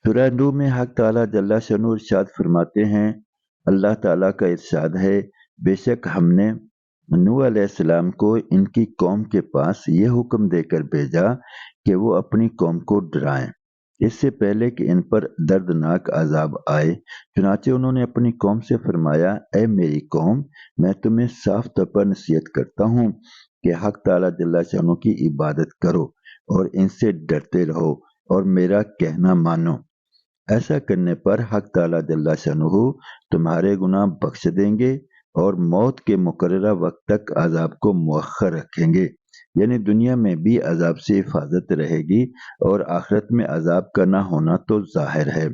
سورہ نوح میں حق تعالیٰ جل شانہ ارشاد فرماتے ہیں، اللہ تعالیٰ کا ارشاد ہے، بے شک ہم نے نوح علیہ السلام کو ان کی قوم کے پاس یہ حکم دے کر بھیجا کہ وہ اپنی قوم کو ڈرائیں، اس سے پہلے کہ ان پر دردناک عذاب آئے۔ چنانچہ انہوں نے اپنی قوم سے فرمایا، اے میری قوم، میں تمہیں صاف طور پر نصیحت کرتا ہوں کہ حق تعالیٰ جل شانہ کی عبادت کرو اور ان سے ڈرتے رہو اور میرا کہنا مانو۔ ایسا کرنے پر حق تعالیٰ جل شانہ تمہارے گناہ بخش دیں گے اور موت کے مقررہ وقت تک عذاب کو مؤخر رکھیں گے، یعنی دنیا میں بھی عذاب سے حفاظت رہے گی اور آخرت میں عذاب کا نہ ہونا تو ظاہر ہے۔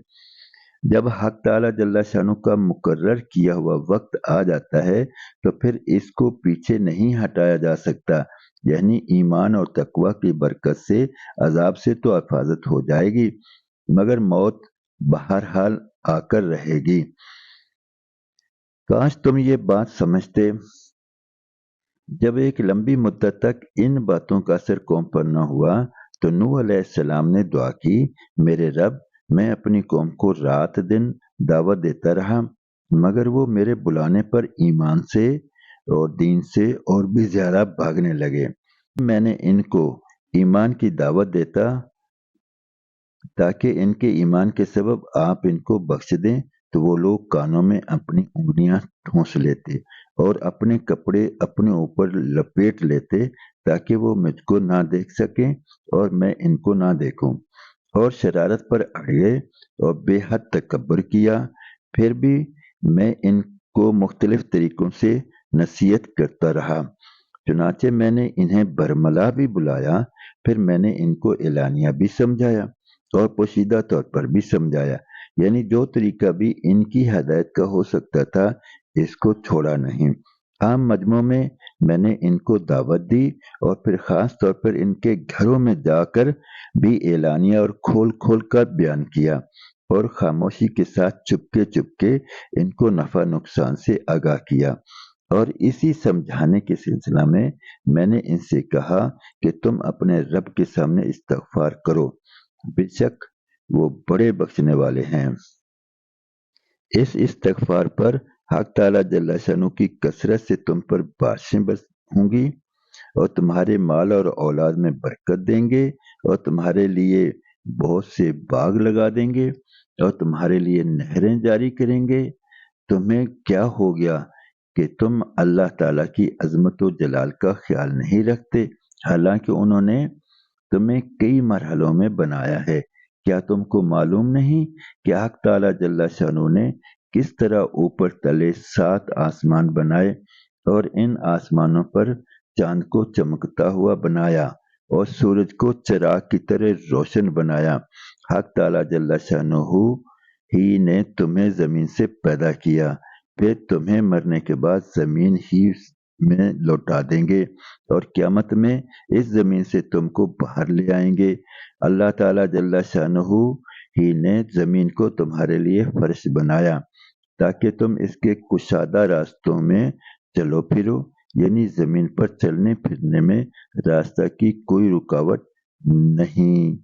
جب حق تعالیٰ جل شانہ کا مقرر کیا ہوا وقت آ جاتا ہے تو پھر اس کو پیچھے نہیں ہٹایا جا سکتا، یعنی ایمان اور تقوی کی برکت سے عذاب سے تو حفاظت ہو جائے گی، مگر موت بہرحال آ کر رہے گی۔ کاش تم یہ بات سمجھتے۔ جب ایک لمبی مدت تک ان باتوں کا اثر قوم پر نہ ہوا تو نوح علیہ السلام نے دعا کی، میرے رب، میں اپنی قوم کو رات دن دعوت دیتا رہا، مگر وہ میرے بلانے پر ایمان سے اور دین سے اور بھی زیادہ بھاگنے لگے۔ میں نے ان کو ایمان کی دعوت دیتا تاکہ ان کے ایمان کے سبب آپ ان کو بخش دیں، تو وہ لوگ کانوں میں اپنی انگلیاں ٹھونس لیتے اور اپنے کپڑے اپنے اوپر لپیٹ لیتے تاکہ وہ مجھ کو نہ دیکھ سکیں اور میں ان کو نہ دیکھوں، اور شرارت پر اڑ گئے اور بے حد تکبر کیا۔ پھر بھی میں ان کو مختلف طریقوں سے نصیحت کرتا رہا، چنانچہ میں نے انہیں برملا بھی بلایا، پھر میں نے ان کو اعلانیہ بھی سمجھایا اور پوشیدہ طور پر بھی سمجھایا، یعنی جو طریقہ بھی ان کی ہدایت کا ہو سکتا تھا اس کو چھوڑا نہیں۔ عام مجمع میں میں نے ان کو دعوت دی اور پھر خاص طور پر ان کے گھروں میں جا کر بھی اعلانیہ اور کھول کھول کر بیان کیا، اور خاموشی کے ساتھ چپکے ان کو نفع نقصان سے آگاہ کیا، اور اسی سمجھانے کے سلسلہ میں میں نے ان سے کہا کہ تم اپنے رب کے سامنے استغفار کرو، بے شک وہ بڑے بخشنے والے ہیں۔ اس استغفار پر حق تعالیٰ جل شانہ کی کثرت سے تم پر بارشیں ہوں گی اور تمہارے مال اور اولاد میں برکت دیں گے، اور تمہارے لیے بہت سے باغ لگا دیں گے اور تمہارے لیے نہریں جاری کریں گے۔ تمہیں کیا ہو گیا کہ تم اللہ تعالیٰ کی عظمت و جلال کا خیال نہیں رکھتے، حالانکہ انہوں نے تمہیں کئی مرحلوں میں بنایا ہے؟ کیا تم کو معلوم نہیں کہ حق تعالیٰ جل شانہ نے کس طرح اوپر تلے 7 آسمان بنائے اور ان آسمانوں پر چاند کو چمکتا ہوا بنایا اور سورج کو چراغ کی طرح روشن بنایا؟ حق تعالیٰ جل شانہ ہی نے تمہیں زمین سے پیدا کیا، پھر تمہیں مرنے کے بعد زمین ہی میں لوٹا دیں گے، اور قیامت میں اس زمین سے تم کو باہر لے آئیں گے۔ اللہ تعالیٰ جل شانہ ہی نے زمین کو تمہارے لیے فرش بنایا تاکہ تم اس کے کشادہ راستوں میں چلو پھرو، یعنی زمین پر چلنے پھرنے میں راستہ کی کوئی رکاوٹ نہیں۔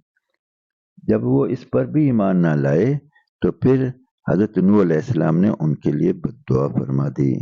جب وہ اس پر بھی ایمان نہ لائے تو پھر حضرت نوح علیہ السلام نے ان کے لیے بد دعا فرما دی۔